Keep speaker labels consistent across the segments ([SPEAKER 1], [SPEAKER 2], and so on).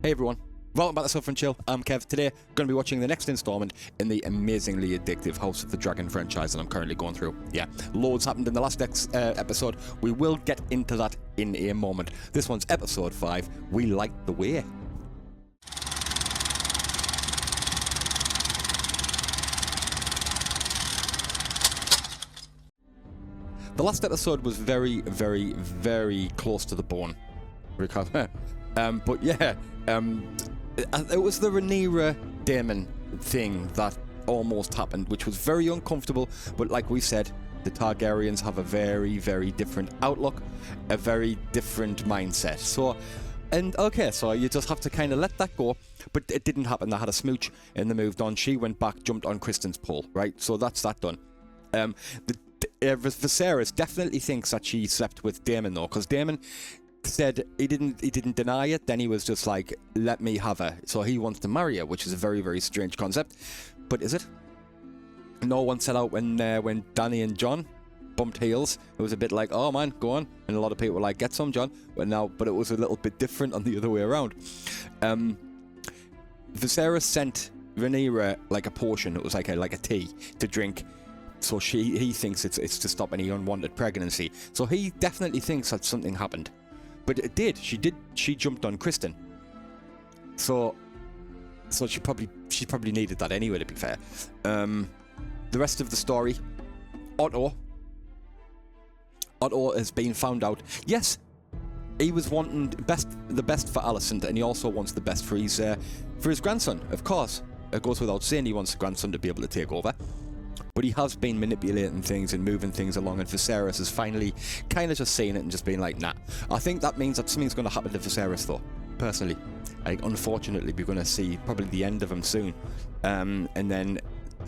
[SPEAKER 1] Hey everyone, welcome back to Suffer and Chill. I'm Kev. Today, going to be watching the next installment in the amazingly addictive House of the Dragon franchise that I'm currently going through. Yeah, loads happened in the last episode. We will get into that in a moment. This one's episode 5, We Light the Way. The last episode was very, very, very close to the bone. But yeah, it was the Rhaenyra Daemon thing that almost happened, which was very uncomfortable. But like we said, the Targaryens have a very, very different outlook, a very different mindset. So you just have to kind of let that go. But it didn't happen. They had a smooch and they moved on. She went back, jumped on Criston's pole, right? So that's that done. Viserys definitely thinks that she slept with Daemon though, because Daemon said he didn't deny it. Then he was just like, let me have her. So he wants to marry her, which is a very, very strange concept. But is it? No one set out when Dany and Jon bumped heels. It was a bit like, oh man, go on. And a lot of people were like, get some, Jon. But it was a little bit different on the other way around. Viserys sent Rhaenyra like a potion. It was like a tea to drink. So he thinks it's to stop any unwanted pregnancy. So he definitely thinks that something happened. But it did. She jumped on Criston. So she probably needed that anyway, to be fair. The rest of the story, Otto has been found out. Yes, he was wanting the best for Alicent, and he also wants the best for his grandson. Of course, it goes without saying he wants the grandson to be able to take over. But he has been manipulating things and moving things along, and Viserys is finally kind of just seeing it and just being like, nah. I think that means that something's going to happen to Viserys, though, personally. Like, unfortunately, we're going to see probably the end of him soon. And then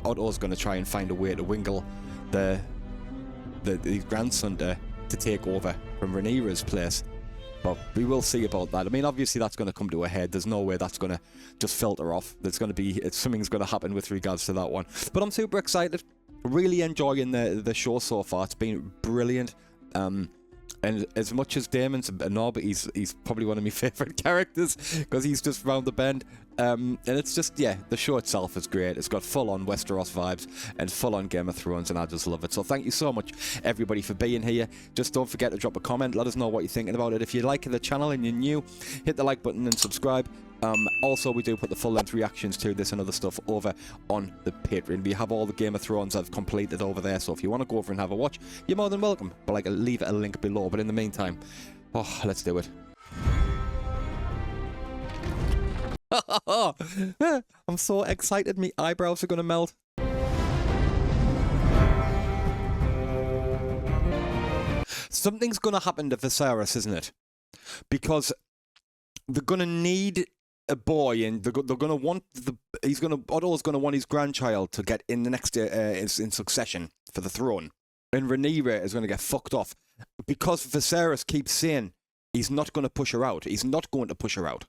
[SPEAKER 1] Otto's going to try and find a way to wingle the grandson to take over from Rhaenyra's place. But we will see about that. I mean, obviously, that's going to come to a head. There's no way that's going to just filter off. Something's going to happen with regards to that one. But I'm super excited. Really enjoying the show so far. It's been brilliant. And as much as Daemon's a knob, he's probably one of my favourite characters because he's just round the bend. And it's just, yeah, the show itself is great. It's got full-on Westeros vibes and full-on Game of Thrones, and I just love it. So thank you so much, everybody, for being here. Just don't forget to drop a comment. Let us know what you're thinking about it. If you like the channel and you're new, hit the like button and subscribe. Also, we do put the full-length reactions to this and other stuff over on the Patreon. We have all the Game of Thrones I've completed over there, so if you want to go over and have a watch, you're more than welcome. But I'll leave a link below. But in the meantime, let's do it. I'm so excited. My eyebrows are going to melt. Something's going to happen to Viserys, isn't it? Because they're going to need a boy, and they're going to want Otto's going to want his grandchild to get in the next in succession for the throne, and Rhaenyra is going to get fucked off because Viserys keeps saying he's not going to push her out. He's not going to push her out.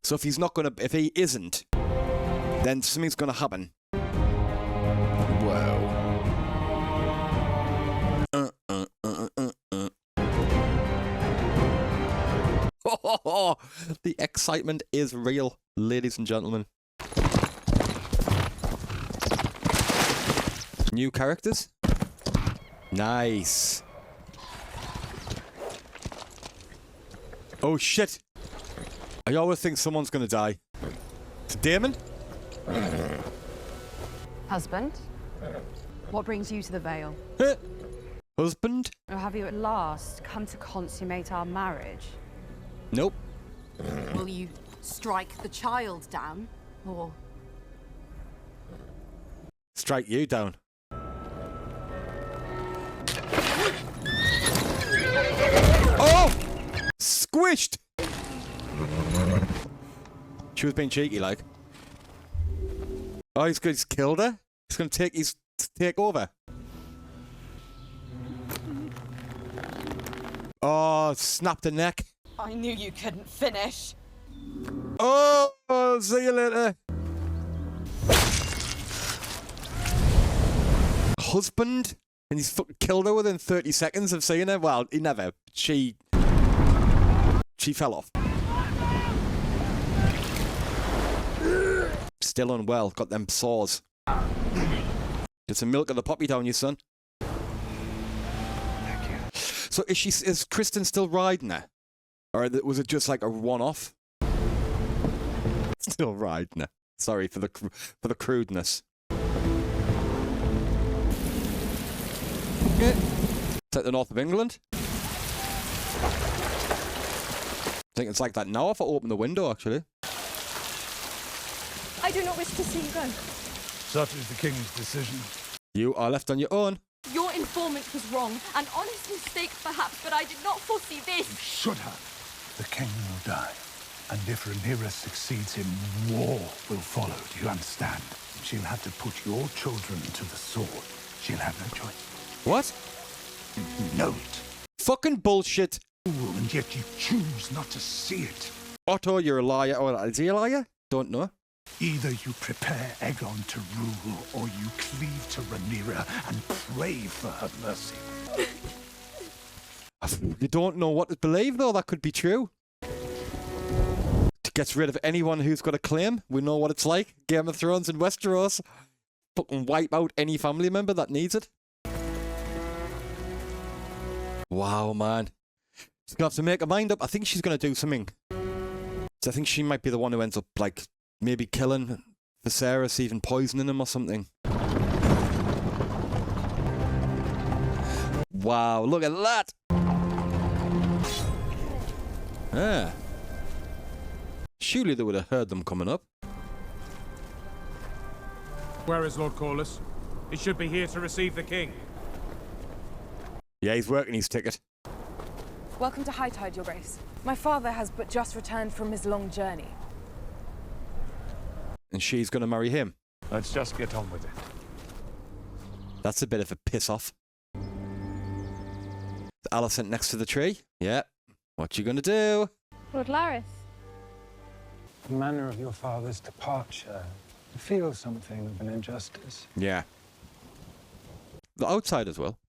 [SPEAKER 1] So if he isn't, then something's going to happen. Whoa. The excitement is real, ladies and gentlemen. New characters? Nice. Oh shit. I always think someone's gonna die. It's Daemon?
[SPEAKER 2] Husband? What brings you to the Vale?
[SPEAKER 1] Husband?
[SPEAKER 2] Or have you at last come to consummate our marriage?
[SPEAKER 1] Nope.
[SPEAKER 3] Will you strike the child down, or
[SPEAKER 1] strike you down? Oh! Squished! She was being cheeky, like. Oh, he's killed her? He's gonna take over. Oh, snapped her neck.
[SPEAKER 3] I knew you couldn't finish.
[SPEAKER 1] Oh, see you later. Husband? And he's fucking killed her within 30 seconds of seeing her? Well, he never. She fell off. Still unwell. Got them sores. Get some milk of the poppy down you, son.
[SPEAKER 4] Thank you.
[SPEAKER 1] So is Criston still riding her? Or was it just like a one-off? Still riding her. Sorry for the crudeness. Yeah. It's like the north of England. I think it's like that now if I open the window, actually.
[SPEAKER 5] I do not wish to see you go.
[SPEAKER 4] Such is the king's decision.
[SPEAKER 1] You are left on your own.
[SPEAKER 5] Your informant was wrong. An honest mistake, perhaps, but I did not foresee this.
[SPEAKER 4] You should have. The king will die. And if Rhaenyra succeeds him, war will follow. Do you understand? She'll have to put your children to the sword. She'll have no choice.
[SPEAKER 1] What?
[SPEAKER 4] You know it.
[SPEAKER 1] Fucking bullshit.
[SPEAKER 4] And yet you choose not to see it.
[SPEAKER 1] Otto, you're a liar. Or is he a liar? Don't know.
[SPEAKER 4] Either you prepare Aegon to rule, or you cleave to Rhaenyra and pray for her mercy.
[SPEAKER 1] You don't know what to believe, though. That could be true. Gets rid of anyone who's got a claim. We know what it's like. Game of Thrones in Westeros. Fucking wipe out any family member that needs it. Wow, man. She's going to have to make her mind up. I think she's going to do something. So I think she might be the one who ends up, like, maybe killing Viserys, even poisoning him or something. Wow, look at that! Yeah. Surely they would have heard them coming up.
[SPEAKER 6] Where is Lord Corlys? He should be here to receive the king.
[SPEAKER 1] Yeah, he's working his ticket.
[SPEAKER 7] Welcome to High Tide, Your Grace. My father has but just returned from his long journey.
[SPEAKER 1] And she's going to marry him.
[SPEAKER 4] Let's just get on with it.
[SPEAKER 1] That's a bit of a piss off. The Alicent next to the tree. Yeah. What you going to do?
[SPEAKER 8] Lord Larys.
[SPEAKER 9] The manner of your father's departure, I feel something of an injustice.
[SPEAKER 1] Yeah. The outside as well.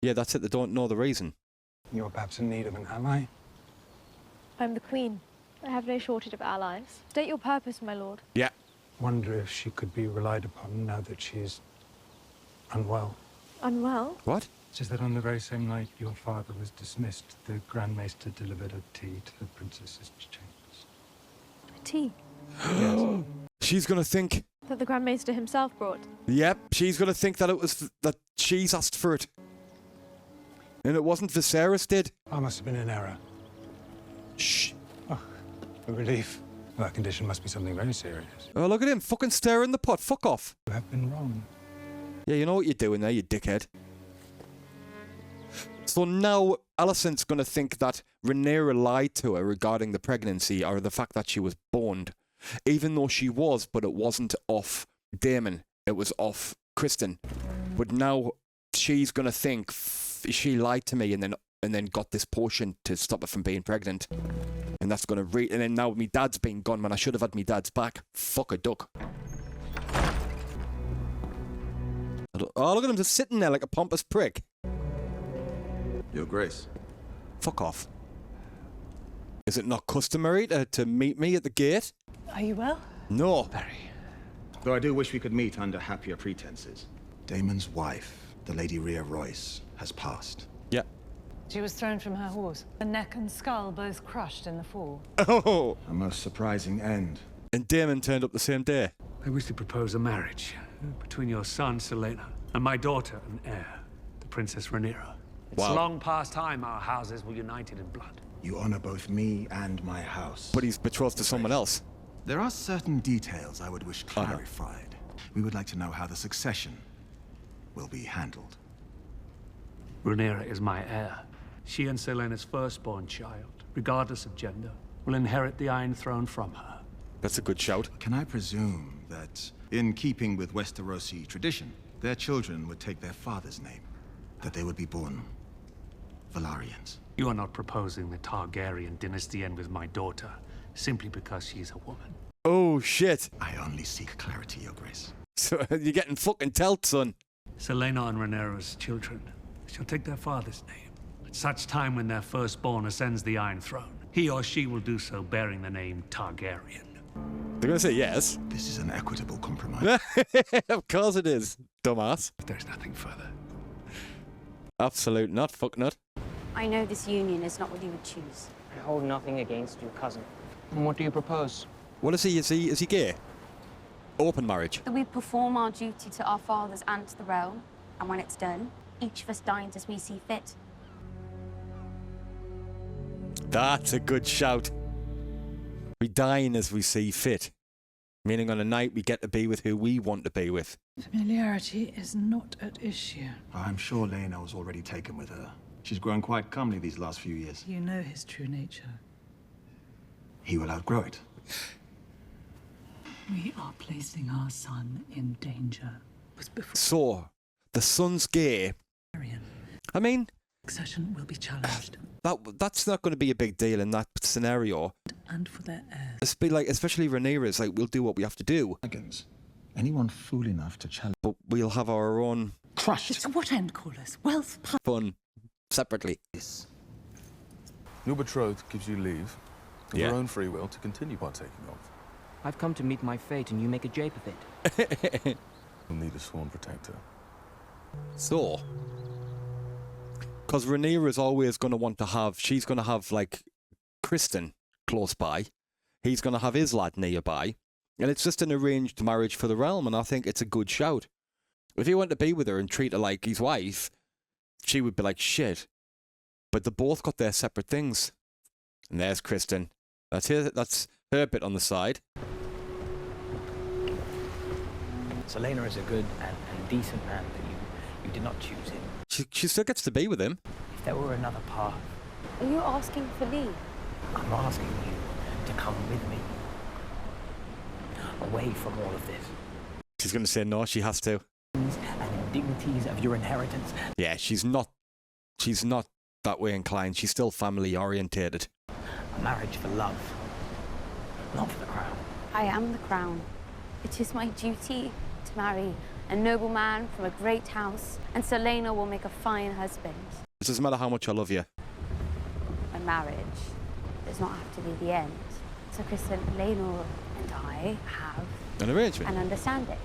[SPEAKER 1] Yeah, that's it. They don't know the reason.
[SPEAKER 9] You're perhaps in need of an ally?
[SPEAKER 8] I'm the Queen. I have no shortage of allies. State your purpose, my lord.
[SPEAKER 1] Yeah.
[SPEAKER 9] Wonder if she could be relied upon now that she's unwell.
[SPEAKER 8] Unwell?
[SPEAKER 1] What?
[SPEAKER 9] It's just that on the very same night your father was dismissed, the Grand Maester delivered a tea to the princess's chambers.
[SPEAKER 8] A tea?
[SPEAKER 9] Yes.
[SPEAKER 1] She's going to think...
[SPEAKER 8] That the Grand Maester himself brought?
[SPEAKER 1] Yep, she's going to think that it was... that she's asked for it. And it wasn't Viserys did.
[SPEAKER 9] I must have been in error.
[SPEAKER 1] Shh.
[SPEAKER 9] Oh, a relief. That condition must be something very serious.
[SPEAKER 1] Oh, look at him. Fucking stirring the pot. Fuck off.
[SPEAKER 9] You have been wrong.
[SPEAKER 1] Yeah, you know what you're doing there, you dickhead. So now Alicent's going to think that Rhaenyra lied to her regarding the pregnancy or the fact that she was boned. Even though she was, but it wasn't off Daemon. It was off Criston. But now she's going to think she lied to me and then got this potion to stop her from being pregnant. And that's going to and then now me dad's been gone when I should have had me dad's back. Fuck a duck. Oh, look at him just sitting there like a pompous prick.
[SPEAKER 10] Your Grace.
[SPEAKER 1] Fuck off. Is it not customary to meet me at the gate?
[SPEAKER 7] Are you well?
[SPEAKER 1] No.
[SPEAKER 10] Very. Though I do wish we could meet under happier pretenses. Daemon's wife, the Lady Rhea Royce, has passed.
[SPEAKER 1] Yeah.
[SPEAKER 11] She was thrown from her horse. The neck and skull both crushed in the fall.
[SPEAKER 1] Oh.
[SPEAKER 10] A most surprising end.
[SPEAKER 1] And Daemon turned up the same day.
[SPEAKER 9] I wish to propose a marriage between your son, Selena, and my daughter and heir, the Princess Rhaenyra. It's
[SPEAKER 1] Wow.
[SPEAKER 9] long past time our houses were united in blood.
[SPEAKER 10] You honor both me and my house.
[SPEAKER 1] But he's betrothed to someone else.
[SPEAKER 10] There are certain details I would wish clarified. We would like to know how the succession will be handled.
[SPEAKER 9] Rhaenyra is my heir. She and Selena's firstborn child, regardless of gender, will inherit the Iron Throne from her.
[SPEAKER 1] That's a good shout.
[SPEAKER 10] Can I presume that, in keeping with Westerosi tradition, their children would take their father's name? That they would be born Velaryons?
[SPEAKER 9] You are not proposing the Targaryen dynasty end with my daughter, simply because she's a woman.
[SPEAKER 1] Oh, shit.
[SPEAKER 10] I only seek clarity, Your Grace.
[SPEAKER 1] So you're getting fucking telt, son.
[SPEAKER 9] Selena and Rhaenyra's children shall take their father's name. At such time when their firstborn ascends the Iron Throne, he or she will do so bearing the name Targaryen.
[SPEAKER 1] They're going to say yes.
[SPEAKER 10] This is an equitable compromise.
[SPEAKER 1] Of course it is, dumbass.
[SPEAKER 9] There's nothing further.
[SPEAKER 1] Absolute nut, fuck nut.
[SPEAKER 12] I know this union is not what you would choose.
[SPEAKER 13] I hold nothing against your cousin. And what do you propose?
[SPEAKER 1] What is he? Is he gay? Open marriage.
[SPEAKER 12] That we perform our duty to our fathers and to the realm, and when it's done, each of us dines as we see fit.
[SPEAKER 1] That's a good shout. We dine as we see fit. Meaning on a night we get to be with who we want to be with.
[SPEAKER 11] Familiarity is not at issue.
[SPEAKER 10] I'm sure Rhaenyra was already taken with her. She's grown quite comely these last few years.
[SPEAKER 11] You know his true nature.
[SPEAKER 10] He will outgrow it.
[SPEAKER 11] We are placing our son in danger.
[SPEAKER 1] So, the son's gay. I mean,
[SPEAKER 11] succession will be challenged.
[SPEAKER 1] That's not going to be a big deal in that scenario.
[SPEAKER 11] And for their heirs.
[SPEAKER 1] It's be like, especially Rhaenyra's like, we'll do what we have to do.
[SPEAKER 10] Anyone fool enough to challenge,
[SPEAKER 1] but we'll have our own
[SPEAKER 10] crushed.
[SPEAKER 11] To what end, Corlys? Wealth, power.
[SPEAKER 1] Fun, separately.
[SPEAKER 14] Your betrothed gives you leave of
[SPEAKER 1] Yeah.
[SPEAKER 14] your own free will to continue partaking of.
[SPEAKER 13] I've come to meet my fate, and you make a jape of it.
[SPEAKER 14] You'll need a sworn protector.
[SPEAKER 1] So, because Rhaenyra is always going to want to have, she's going to have like Criston close by. He's going to have his lad nearby. And it's just an arranged marriage for the realm, and I think it's a good shout. If he went to be with her and treat her like his wife, she would be like, shit. But they both got their separate things. And there's Criston. That's her bit on the side.
[SPEAKER 13] Rhaenyra is a good and decent man, but you did not choose him.
[SPEAKER 1] She still gets to be with him.
[SPEAKER 13] If there were another path,
[SPEAKER 12] Are you asking for leave?
[SPEAKER 13] I'm asking you to come with me. Away from all of this.
[SPEAKER 1] She's going to say no, she has to.
[SPEAKER 13] And indignities of your inheritance.
[SPEAKER 1] Yeah, she's not that way inclined. She's still family orientated.
[SPEAKER 13] A marriage for love, not for the crown.
[SPEAKER 12] I am the crown. It is my duty to marry a noble man from a great house, and Sir Rhaenyra will make a fine husband.
[SPEAKER 1] It doesn't matter how much I love you.
[SPEAKER 12] A marriage does not have to be the end. So Criston, Rhaenyra and I have
[SPEAKER 1] An arrangement.
[SPEAKER 12] an understanding,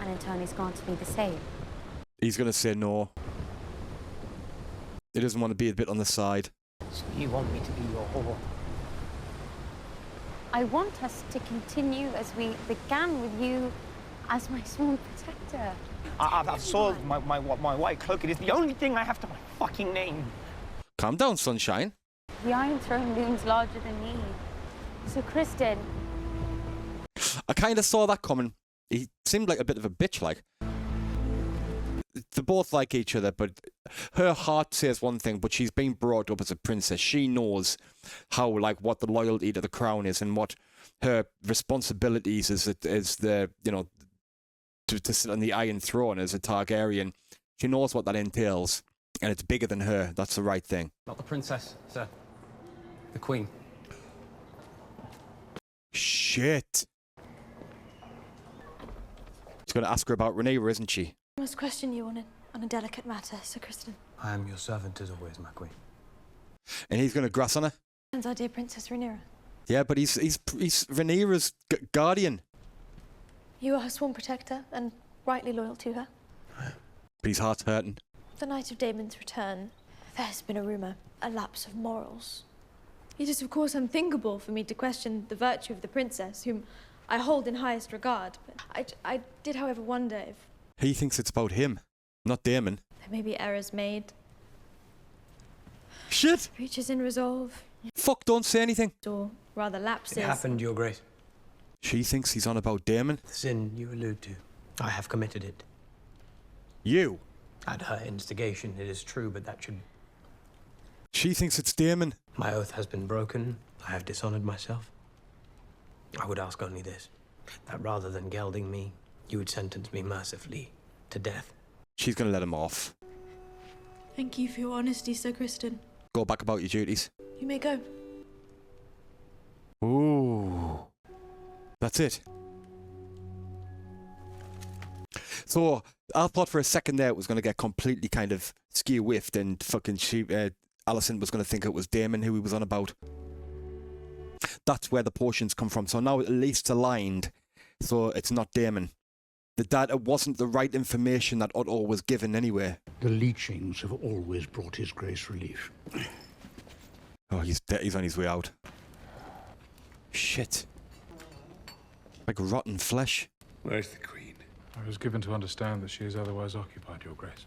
[SPEAKER 12] and in turn he's going to be the same.
[SPEAKER 1] He's going to say no. He doesn't want to be a bit on the side.
[SPEAKER 13] So you want me to be your whore?
[SPEAKER 12] I want us to continue as we began with you as my sworn protector.
[SPEAKER 13] I've soiled my white cloak. It is the only thing I have to my fucking name.
[SPEAKER 1] Calm down, sunshine.
[SPEAKER 12] The Iron Throne looms larger than me. So Criston,
[SPEAKER 1] I kind of saw that coming. He seemed like a bit of a bitch, like. They both like each other, but her heart says one thing, but she's been brought up as a princess. She knows how, like, what the loyalty to the crown is and what her responsibilities is the, you know, to sit on the Iron Throne as a Targaryen. She knows what that entails, and it's bigger than her. That's the right thing.
[SPEAKER 13] Not the princess, sir. The queen.
[SPEAKER 1] Shit. She's going to ask her about Rhaenyra, isn't she?
[SPEAKER 8] I must question you on a delicate matter, Sir Criston.
[SPEAKER 14] I am your servant as always, my queen.
[SPEAKER 1] And he's going to grass on her?
[SPEAKER 8] And our dear Princess Rhaenyra.
[SPEAKER 1] Yeah, but he's Rhaenyra's guardian.
[SPEAKER 8] You are her sworn protector and rightly loyal to her.
[SPEAKER 1] But his heart's hurting.
[SPEAKER 8] The night of Daemon's return, there has been a rumour, a lapse of morals. It is of course unthinkable for me to question the virtue of the princess, whom I hold in highest regard. But I did, however, wonder if
[SPEAKER 1] He thinks it's about him, not Daemon.
[SPEAKER 8] there may be errors made,
[SPEAKER 1] Shit!
[SPEAKER 8] breaches in resolve,
[SPEAKER 1] Fuck, don't say anything.
[SPEAKER 8] or rather lapses.
[SPEAKER 13] It happened, Your Grace.
[SPEAKER 1] She thinks he's on about Daemon.
[SPEAKER 13] The sin you allude to, I have committed it.
[SPEAKER 1] You?
[SPEAKER 13] At her instigation, it is true, but that should...
[SPEAKER 1] She thinks it's Daemon.
[SPEAKER 13] My oath has been broken. I have dishonored myself. I would ask only this, that rather than gelding me, you would sentence me mercifully to death.
[SPEAKER 1] She's going to let him off.
[SPEAKER 8] Thank you for your honesty, Sir Criston.
[SPEAKER 1] Go back about your duties.
[SPEAKER 8] You may go.
[SPEAKER 1] Ooh. That's it. So, I thought for a second there it was going to get completely kind of skew-whiffed and fucking Alicent was going to think it was Daemon who he was on about. That's where the potions come from. So now at least it's aligned. So it's not Daemon. That it wasn't the right information that Otto was given anyway.
[SPEAKER 15] The leechings have always brought His Grace relief.
[SPEAKER 1] Oh, he's on his way out. Shit. Like rotten flesh.
[SPEAKER 14] Where's the Queen?
[SPEAKER 6] I was given to understand that she is otherwise occupied, Your Grace.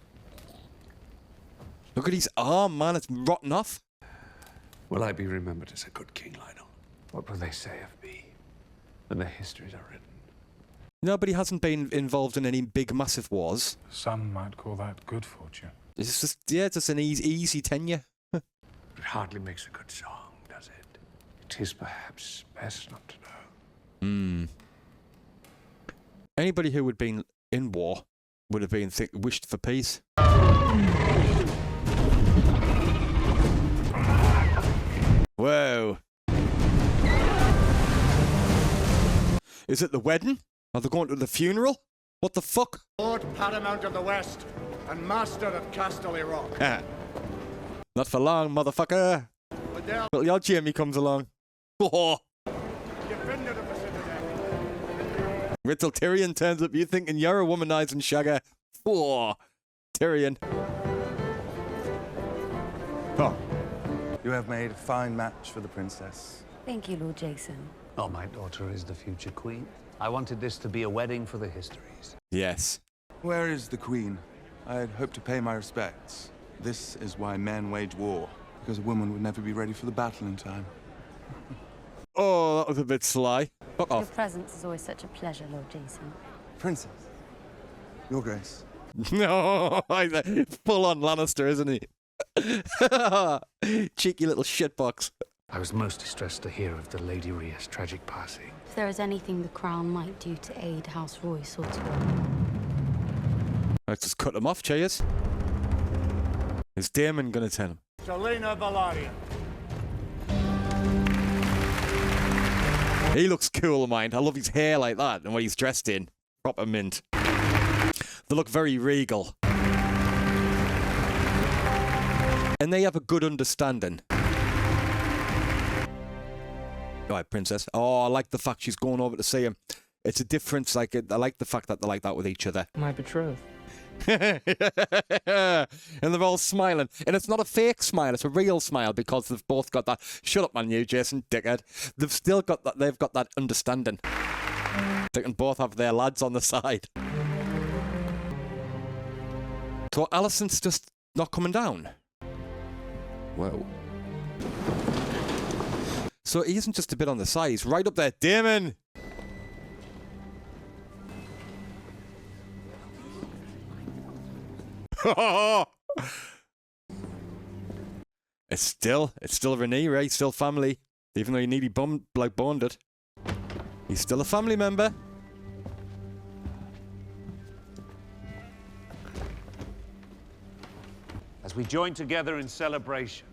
[SPEAKER 1] Look at his arm, man. It's rotten off.
[SPEAKER 9] Will I be remembered as a good king, Lionel? What will they say of me when their histories are written?
[SPEAKER 1] No, but he hasn't been involved in any big, massive wars.
[SPEAKER 6] Some might call that good fortune.
[SPEAKER 1] It's just, yeah, it's just an easy tenure.
[SPEAKER 9] It hardly makes a good song, does it? It is perhaps best not to know.
[SPEAKER 1] Anybody who had been in war would have been wished for peace. Whoa. Is it the wedding? Are they going to the funeral? What the fuck?
[SPEAKER 16] Lord Paramount of the West and Master of Casterly Rock.
[SPEAKER 1] Not for long, motherfucker. Little your Jamie comes along. Oh.
[SPEAKER 16] Defender of the Citadel.
[SPEAKER 1] Wait till Tyrion turns up, you thinking you're a womanizing shagger. Oh. Tyrion.
[SPEAKER 14] Oh. You have made a fine match for the princess.
[SPEAKER 12] Thank you, Lord Jason.
[SPEAKER 9] Oh, my daughter is the future queen. I wanted this to be a wedding for the histories.
[SPEAKER 1] Yes.
[SPEAKER 14] Where is the Queen? I had hoped to pay my respects. This is why men wage war, because a woman would never be ready for the battle in time.
[SPEAKER 1] Oh, that was a bit sly. Fuck
[SPEAKER 12] Your
[SPEAKER 1] off.
[SPEAKER 12] presence is always such a pleasure, Lord Jason.
[SPEAKER 14] Princess, Your Grace.
[SPEAKER 1] No, full on Lannister, isn't he? Cheeky little shitbox.
[SPEAKER 9] I was most distressed to hear of the Lady Rhea's tragic passing.
[SPEAKER 12] If there is anything the Crown might do to aid House Royce or to...
[SPEAKER 1] Let's just cut him off, cheers. Is Daemon gonna tell him?
[SPEAKER 16] Selena Velaryon.
[SPEAKER 1] He looks cool, mind. I love his hair like that and what he's dressed in. Proper mint. They look very regal. And they have a good understanding. Alright, princess. Oh, I like the fact she's going over to see him. It's a difference. I like the fact that they're like that with each other.
[SPEAKER 13] My betrothed.
[SPEAKER 1] And they're all smiling. And it's not a fake smile, it's a real smile because they've both got that. Shut up, man, you, Jason, dickhead. They've still got that, they've got that understanding. They can both have their lads on the side. So Alicent's just not coming down. Whoa. So he isn't just a bit on the side, he's right up there. Daemon! It's still Rhaenyra, he's still family. Even though he nearly boned it. He's still a family member.
[SPEAKER 9] As we join together in celebration.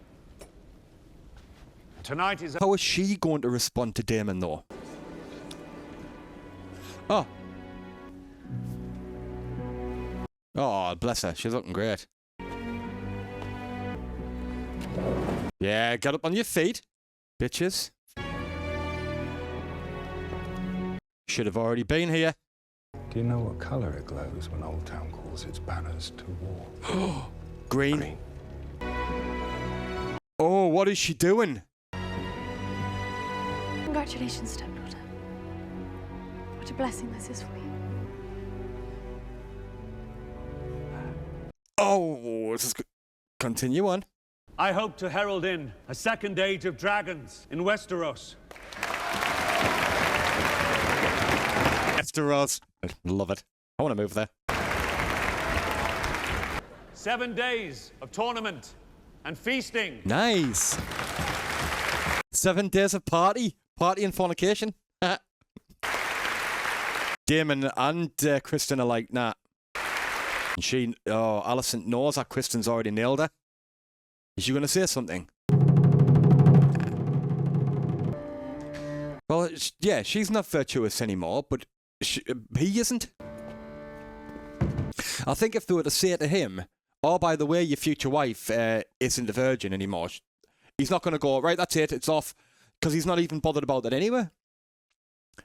[SPEAKER 9] Tonight is...
[SPEAKER 1] How is she going to respond to Daemon, though? Oh. Oh, bless her. She's looking great. Yeah, get up on your feet, bitches. Should have already been here.
[SPEAKER 4] Do you know what color it glows when Old Town calls its banners to war?
[SPEAKER 1] Green. Oh, what is she doing?
[SPEAKER 8] Congratulations, stepdaughter. What a blessing this is for you.
[SPEAKER 1] Oh, this is good. Continue on.
[SPEAKER 9] I hope to herald in a second age of dragons in Westeros.
[SPEAKER 1] Westeros. I love it. I want to move there.
[SPEAKER 9] 7 days of tournament and feasting.
[SPEAKER 1] Nice. 7 days of party and fornication. Daemon and Criston are like, nah. And Alicent knows that Criston's already nailed her. Is she going to say something? Well, yeah, she's not virtuous anymore, but he isn't. I think if they were to say to him, oh, by the way, your future wife isn't a virgin anymore, he's not going to go, right, that's it, it's off. Because he's not even bothered about that anyway.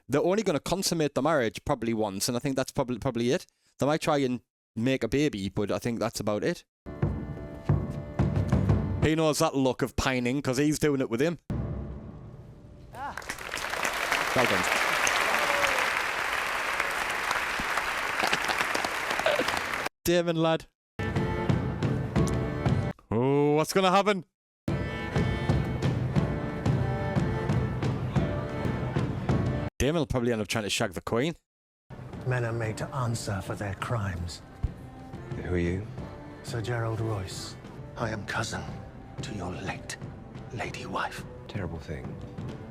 [SPEAKER 1] They're only going to consummate the marriage probably once, and I think that's probably it. They might try and make a baby, but I think that's about it. He knows that look of pining because he's doing it with him. Well done. Daemon, lad. Oh, what's going to happen? Daemon will probably end up trying to shag the queen.
[SPEAKER 15] Men are made to answer for their crimes.
[SPEAKER 17] Who are you?
[SPEAKER 15] Sir Gerald Royce. I am cousin to your late lady wife.
[SPEAKER 17] Terrible thing.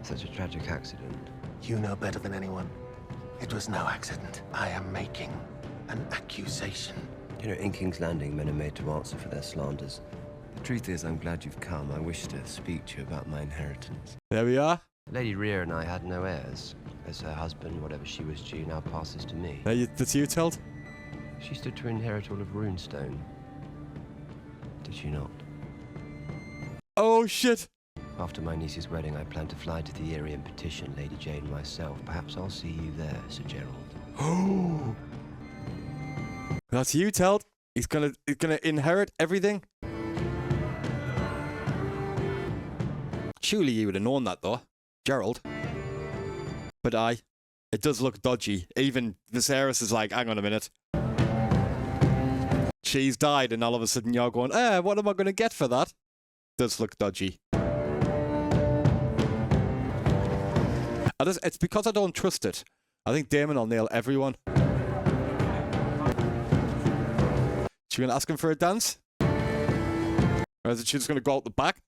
[SPEAKER 17] Such a tragic accident.
[SPEAKER 15] You know better than anyone. It was no accident. I am making an accusation.
[SPEAKER 17] You know, in King's Landing, men are made to answer for their slanders. The truth is, I'm glad you've come. I wish to speak to you about my inheritance.
[SPEAKER 1] There we are.
[SPEAKER 17] Lady Rhaenyra and I had no heirs. As her husband, whatever she was due now passes to me.
[SPEAKER 1] That's you told?
[SPEAKER 17] She stood to inherit all of Runestone. Did she not?
[SPEAKER 1] Oh, shit.
[SPEAKER 17] After my niece's wedding, I plan to fly to the Eyrie and petition Lady Jane myself. Perhaps I'll see you there, Sir Gerald.
[SPEAKER 1] Oh. That's you, Teld. He's gonna inherit everything. Surely you would have known that, though, Gerald. But it does look dodgy. Even Viserys is like, hang on a minute. She's died, and all of a sudden you're going, what am I going to get for that? Does look dodgy. It's because I don't trust it. I think Daemon will nail everyone. She going to ask him for a dance? Or is it she just going to go out the back?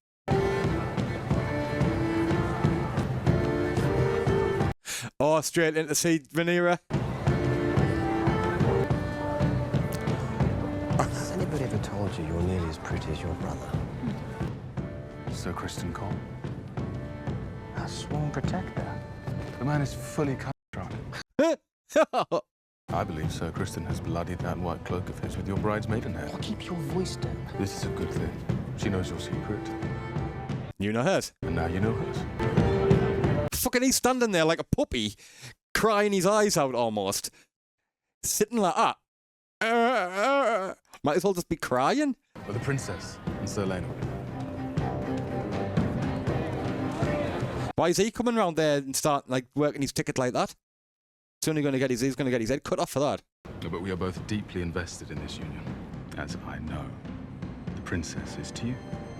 [SPEAKER 1] Oh, straight in to see Rhaenyra.
[SPEAKER 17] Has anybody ever told you you're nearly as pretty as your brother?
[SPEAKER 14] Sir Criston Cole. Our sworn protector. The man is fully cut. I believe Sir Criston has bloodied that white cloak of his with your bride's maidenhead.
[SPEAKER 15] Oh, keep your voice down.
[SPEAKER 14] This is a good thing. She knows your secret.
[SPEAKER 1] You know hers.
[SPEAKER 14] And now you know hers.
[SPEAKER 1] Fucking he's standing there like a puppy, crying his eyes out almost. Sitting like that. Might as well just be crying.
[SPEAKER 14] But the princess and Sir Lionel.
[SPEAKER 1] Why is he coming round there and start like working his ticket like that? He's only going to get he's going to get his head cut off for that.
[SPEAKER 14] No, but we are both deeply invested in this union, as I know. The princess is to you.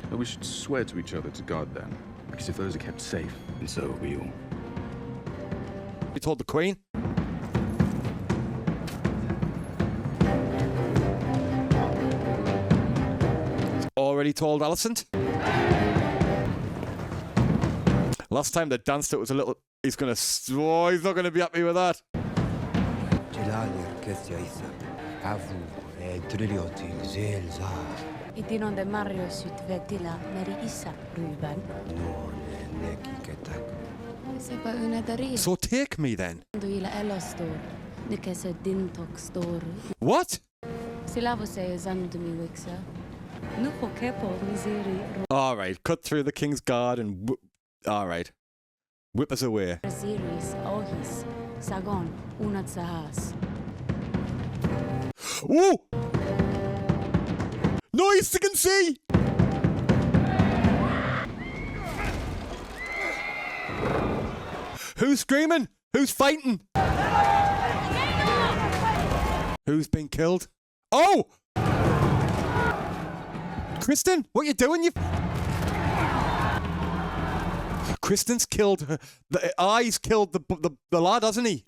[SPEAKER 14] And we should swear to each other to guard them, because if those are kept safe, and so are we all.
[SPEAKER 1] You told the Queen? Already told Alicent? Last time they danced, it was a little. He's gonna. Oh, he's not gonna be happy with that. So take me then. What? All right, cut through the King's Guard and. All right. Whip us away. Whoa! Noise you can see! Who's screaming? Who's fighting? Who's been killed? Oh! Criston, what you doing? Criston's killed her. The eyes killed the lad, hasn't he?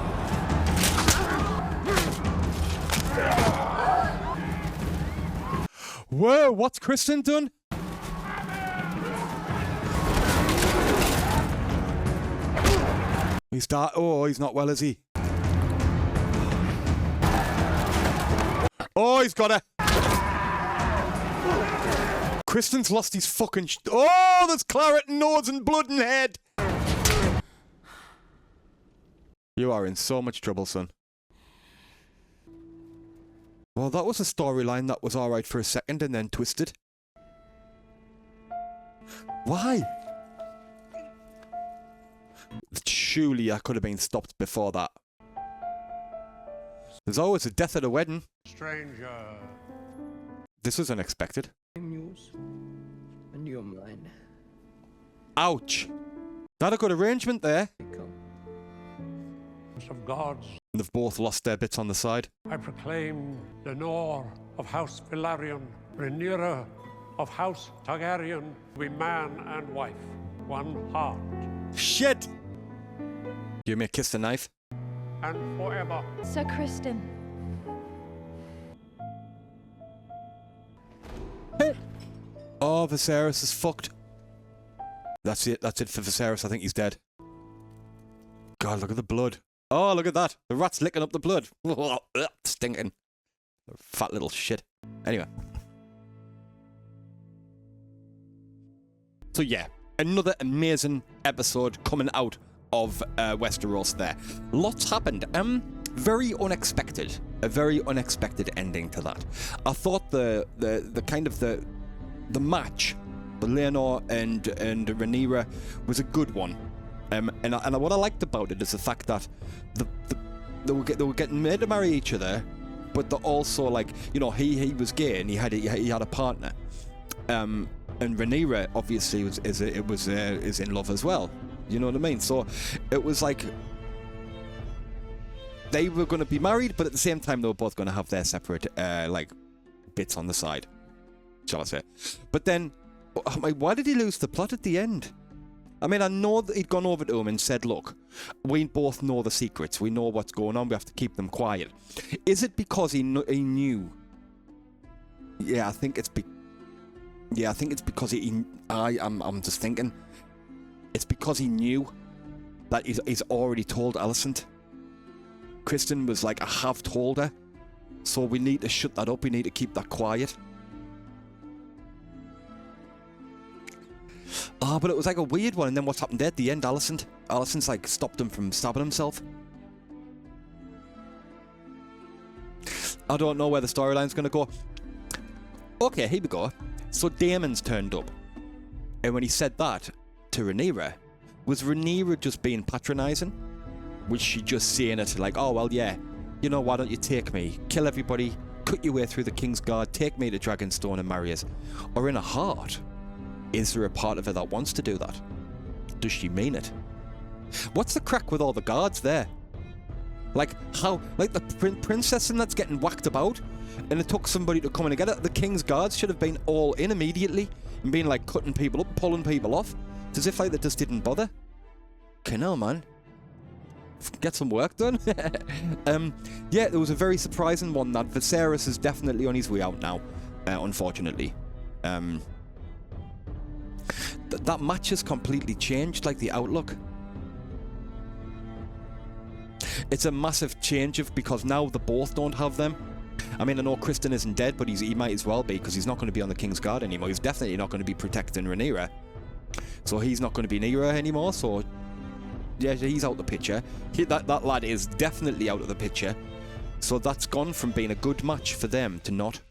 [SPEAKER 1] Whoa, what's Criston done? Oh, he's not well, is he? Oh, he's got a... Criston's lost his fucking... Oh, there's claret and nose and blood and head. You are in so much trouble, son. Well, that was a storyline that was alright for a second and then twisted. Why? Surely I could have been stopped before that. There's always a death at a wedding.
[SPEAKER 18] Stranger.
[SPEAKER 1] This was unexpected.
[SPEAKER 13] News. And you're mine.
[SPEAKER 1] Ouch. Not a good arrangement there.
[SPEAKER 18] Of gods.
[SPEAKER 1] They've both lost their bits on the side.
[SPEAKER 18] I proclaim Rhaenyra of House Velaryon, Rhaenyra of House Targaryen, to be man and wife, one heart.
[SPEAKER 1] Shit! Give me a kiss the knife.
[SPEAKER 18] And forever.
[SPEAKER 8] Sir Criston.
[SPEAKER 1] Oh, Viserys is fucked. That's it for Viserys. I think he's dead. God, look at the blood. Oh, look at that. The rat's licking up the blood. Stinking. Fat little shit. Anyway. So yeah, another amazing episode coming out of Westeros there. Lots happened. Very unexpected. A very unexpected ending to that. I thought the kind of the match, the Rhaenyra and Rhaenyra, was a good one. And what I liked about it is the fact that they were getting made to marry each other, but they're also like, you know, he was gay and he had a partner. And Rhaenyra obviously is in love as well. You know what I mean? So it was like they were going to be married, but at the same time they were both going to have their separate like bits on the side, shall I say? But then, why did he lose the plot at the end? I mean, I know that he'd gone over to him and said, look, we both know the secrets. We know what's going on. We have to keep them quiet. Is it because he knew? Yeah, I think it's because I'm just thinking. It's because he knew that he's already told Alicent. Criston was like, I have told her. So we need to shut that up. We need to keep that quiet. Oh, but it was like a weird one. And then what's happened there at the end? Alicent's like stopped him from stabbing himself. I don't know where the storyline's going to go. Okay, here we go. So Daemon's turned up. And when he said that to Rhaenyra, was Rhaenyra just being patronising? Was she just saying it like, oh, well, yeah, you know, why don't you take me? Kill everybody, cut your way through the King's Guard, take me to Dragonstone and marry us? Or in her heart, is there a part of her that wants to do that? Does she mean it? What's the crack with all the guards there? Like, how, like the princess and that's getting whacked about, and it took somebody to come in and get it. The King's Guards should have been all in immediately and been like cutting people up, pulling people off. It's as if like they just didn't bother. Okay, no, man. Get some work done. Yeah, there was a very surprising one that Viserys is definitely on his way out now, unfortunately. That match has completely changed, like the outlook. It's a massive change because now they both don't have them. I mean, I know Criston isn't dead, but he might as well be because he's not going to be on the King's Guard anymore. He's definitely not going to be protecting Rhaenyra. So he's not going to be near her anymore, so yeah, he's out the picture. That lad is definitely out of the picture. So that's gone from being a good match for them to not.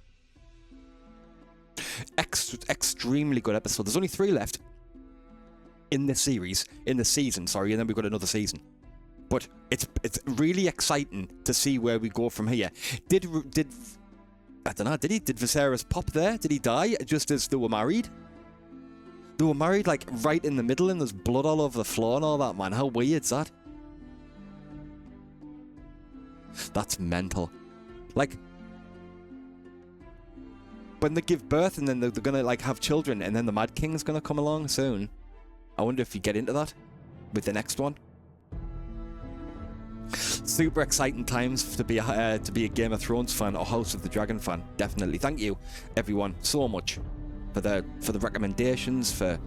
[SPEAKER 1] Extremely good episode. There's only 3 left in this series, in the season, sorry, and then we've got another season. But it's really exciting to see where we go from here. Did I don't know, did Viserys pop there? Did he die just as they were married? They were married like right in the middle and there's blood all over the floor and all that, man. How weird's that? That's mental. Like, when they give birth and then they're gonna like have children and then the Mad King's gonna come along soon. I wonder if you get into that with the next one. Super exciting times to be a Game of Thrones fan or House of the Dragon fan. Definitely. Thank you, everyone, so much for the recommendations, for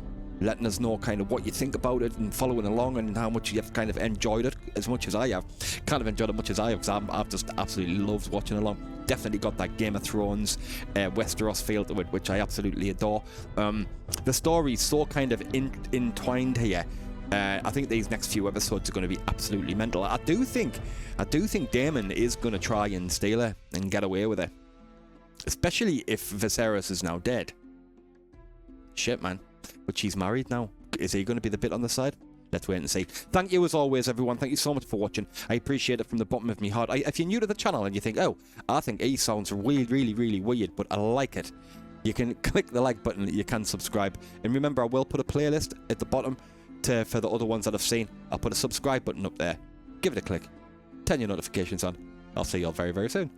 [SPEAKER 1] letting us know kind of what you think about it and following along and how much you've kind of enjoyed it as much as I have. Kind of enjoyed it much as I have because I've just absolutely loved watching along. Definitely got that Game of Thrones, Westeros feel to it, which I absolutely adore. The story's so kind of entwined here. I think these next few episodes are going to be absolutely mental. I do think Daemon is going to try and steal her and get away with it, especially if Viserys is now dead. Shit, man. But she's married now. Is he going to be the bit on the side? let's wait and see. Thank you as always, everyone. Thank you so much for watching. I appreciate it from the bottom of my heart. If you're new to the channel and you think, oh, I think he sounds really weird, but I like it, you can click the like button. You can subscribe. And remember, I will put a playlist at the bottom for the other ones that I've seen. I'll put a subscribe button up there. Give it a click. Turn your notifications on. I'll see you all very soon.